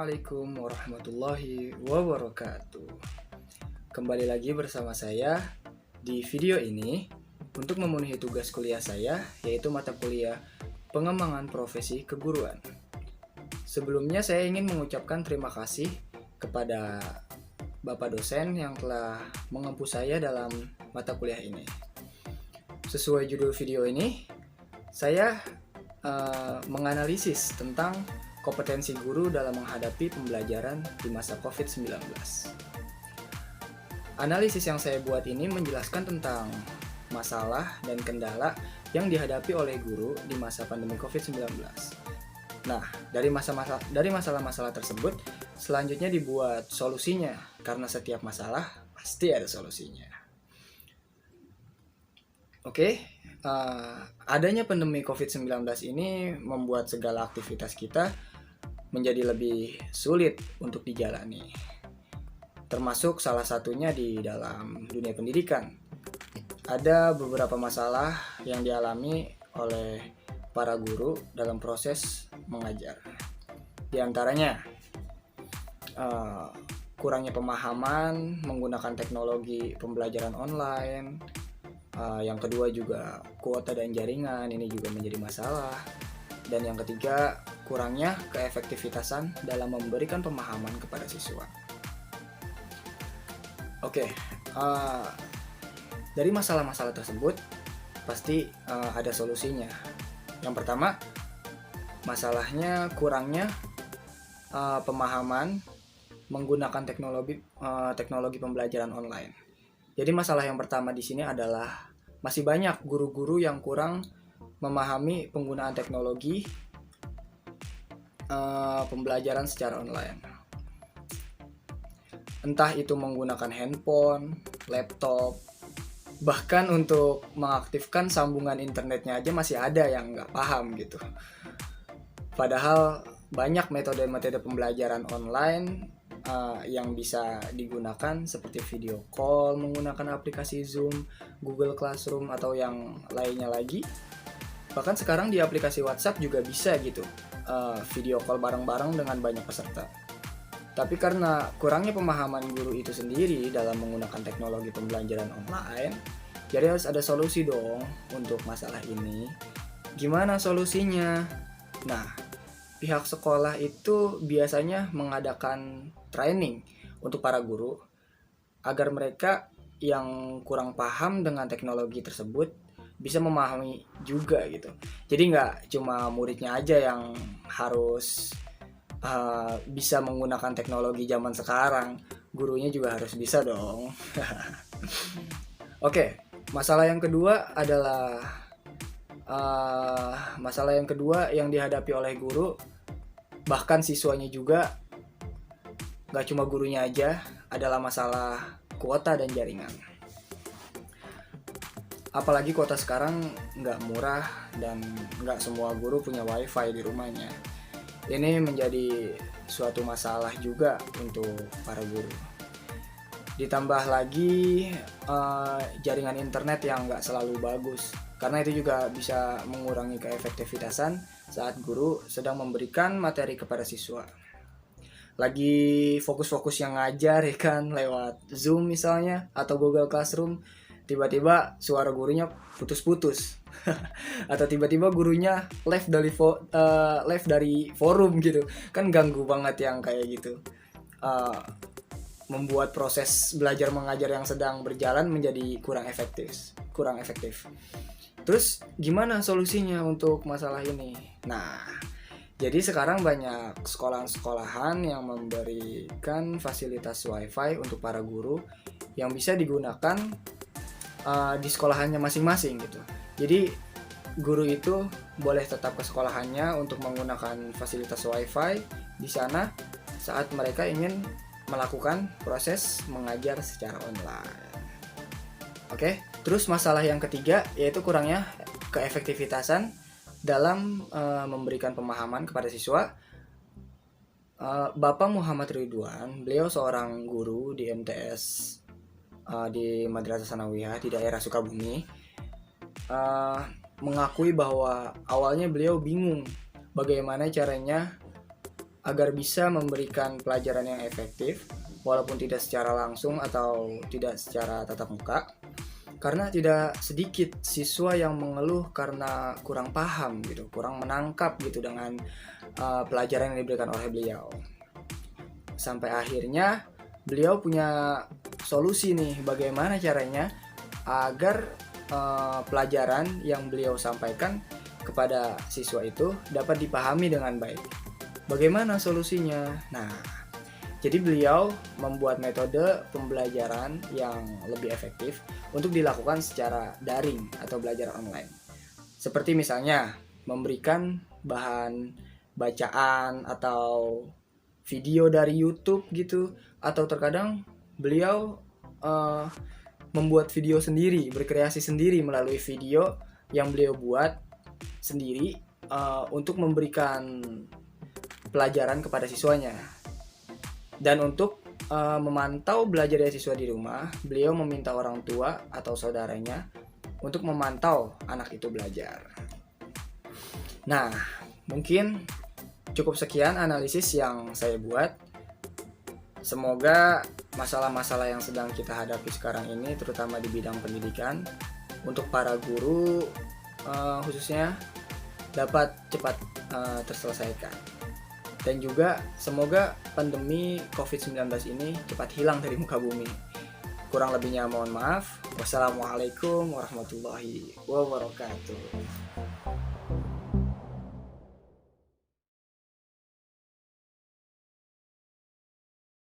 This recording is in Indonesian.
Assalamualaikum warahmatullahi wabarakatuh. Kembali lagi bersama saya di video ini untuk memenuhi tugas kuliah saya, yaitu mata kuliah pengembangan profesi keguruan. Sebelumnya saya ingin mengucapkan terima kasih kepada Bapak dosen yang telah mengempu saya dalam mata kuliah ini. Sesuai judul video ini, saya menganalisis tentang kompetensi guru dalam menghadapi pembelajaran di masa COVID-19. Analisis yang saya buat ini menjelaskan tentang masalah dan kendala yang dihadapi oleh guru di masa pandemi COVID-19. Nah, dari masalah-masalah tersebut, selanjutnya dibuat solusinya, karena setiap masalah pasti ada solusinya. Oke, adanya pandemi COVID-19 ini membuat segala aktivitas kita menjadi lebih sulit untuk dijalani. Termasuk salah satunya di dalam dunia pendidikan. Ada beberapa masalah yang dialami oleh para guru dalam proses mengajar. Di antaranya, kurangnya pemahaman menggunakan teknologi pembelajaran online. Yang kedua juga kuota dan jaringan, ini juga menjadi masalah. Dan yang ketiga, kurangnya keefektivitasan dalam memberikan pemahaman kepada siswa. Oke, dari masalah-masalah tersebut pasti ada solusinya. Yang pertama, masalahnya kurangnya pemahaman menggunakan teknologi pembelajaran online. Jadi masalah yang pertama di sini adalah masih banyak guru-guru yang kurang memahami penggunaan teknologi pembelajaran secara online. Entah itu menggunakan handphone, laptop, bahkan untuk mengaktifkan sambungan internetnya aja masih ada yang nggak paham gitu. Padahal banyak metode-metode pembelajaran online yang bisa digunakan seperti video call menggunakan aplikasi Zoom, Google Classroom, atau yang lainnya lagi. Bahkan sekarang di aplikasi WhatsApp juga bisa gitu, video call bareng-bareng dengan banyak peserta. Tapi karena kurangnya pemahaman guru itu sendiri dalam menggunakan teknologi pembelajaran online, jadi harus ada solusi dong untuk masalah ini. Gimana solusinya? Nah, pihak sekolah itu biasanya mengadakan training untuk para guru agar mereka yang kurang paham dengan teknologi tersebut bisa memahami juga gitu. Jadi nggak cuma muridnya aja yang harus bisa menggunakan teknologi zaman sekarang, gurunya juga harus bisa dong. Oke, masalah yang kedua adalah masalah yang kedua yang dihadapi oleh guru, bahkan siswanya juga, nggak cuma gurunya aja, adalah masalah kuota dan jaringan. Apalagi kuota sekarang nggak murah dan nggak semua guru punya wifi di rumahnya. Ini menjadi suatu masalah juga untuk para guru. Ditambah lagi jaringan internet yang nggak selalu bagus, karena itu juga bisa mengurangi keefektivitasan saat guru sedang memberikan materi kepada siswa. Lagi fokus-fokus yang ngajar ya kan, lewat Zoom misalnya atau Google Classroom, tiba-tiba suara gurunya putus-putus atau tiba-tiba gurunya live dari forum gitu, kan ganggu banget yang kayak gitu. Membuat proses belajar mengajar yang sedang berjalan menjadi kurang efektif. Terus gimana solusinya untuk masalah ini? Nah, jadi sekarang banyak sekolahan-sekolahan yang memberikan fasilitas wifi untuk para guru yang bisa digunakan di sekolahannya masing-masing gitu. Jadi guru itu boleh tetap ke sekolahannya untuk menggunakan fasilitas wifi di sana saat mereka ingin melakukan proses mengajar secara online. Oke, terus masalah yang ketiga yaitu kurangnya keefektivitasan dalam memberikan pemahaman kepada siswa. Bapak Muhammad Ridwan, beliau seorang guru di MTS di Madrasah Sanawiyah di daerah Sukabumi, mengakui bahwa awalnya beliau bingung bagaimana caranya agar bisa memberikan pelajaran yang efektif walaupun tidak secara langsung atau tidak secara tatap muka. Karena tidak sedikit siswa yang mengeluh karena kurang paham gitu, kurang menangkap gitu dengan pelajaran yang diberikan oleh beliau. Sampai akhirnya beliau punya solusi nih, bagaimana caranya agar pelajaran yang beliau sampaikan kepada siswa itu dapat dipahami dengan baik. Bagaimana solusinya? Nah, jadi beliau membuat metode pembelajaran yang lebih efektif untuk dilakukan secara daring atau belajar online. Seperti misalnya memberikan bahan bacaan atau video dari YouTube gitu, atau terkadang beliau membuat video sendiri, berkreasi sendiri melalui video yang beliau buat sendiri untuk memberikan pelajaran kepada siswanya. Dan untuk memantau belajarnya siswa di rumah, beliau meminta orang tua atau saudaranya untuk memantau anak itu belajar. Nah, mungkin cukup sekian analisis yang saya buat. Semoga masalah-masalah yang sedang kita hadapi sekarang ini, terutama di bidang pendidikan, untuk para guru khususnya dapat cepat terselesaikan. Dan juga semoga pandemi COVID-19 ini cepat hilang dari muka bumi. Kurang lebihnya mohon maaf. Wassalamualaikum warahmatullahi wabarakatuh.